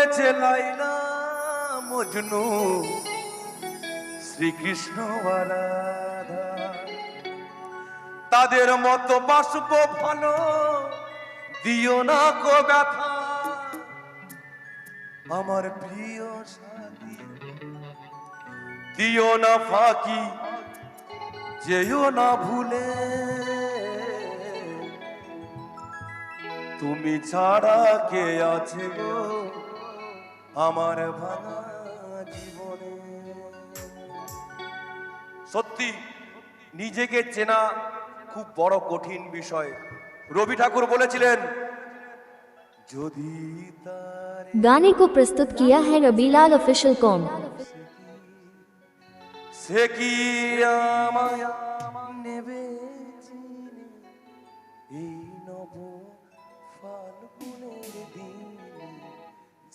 রয়েছে লাইলা মজনু, শ্রীকৃষ্ণ বা রাধা, তাদের মতো বাসব ভালো, দিও না কো ব্যথা। আমার প্রিয় সাথী দিও না ফাঁকি, যেও না ভুলে, তুমি ছাড়া কে আছে গো আমার ভাঙা জীবনে। সত্যি নিজেকে চেনা খুব বড় কঠিন বিষয়। রবি ঠাকুর বলেছিলেন, যদি তার गाने को प्रस्तुत किया है रबीलाल ऑफिशियल कॉम। সে কি আমায়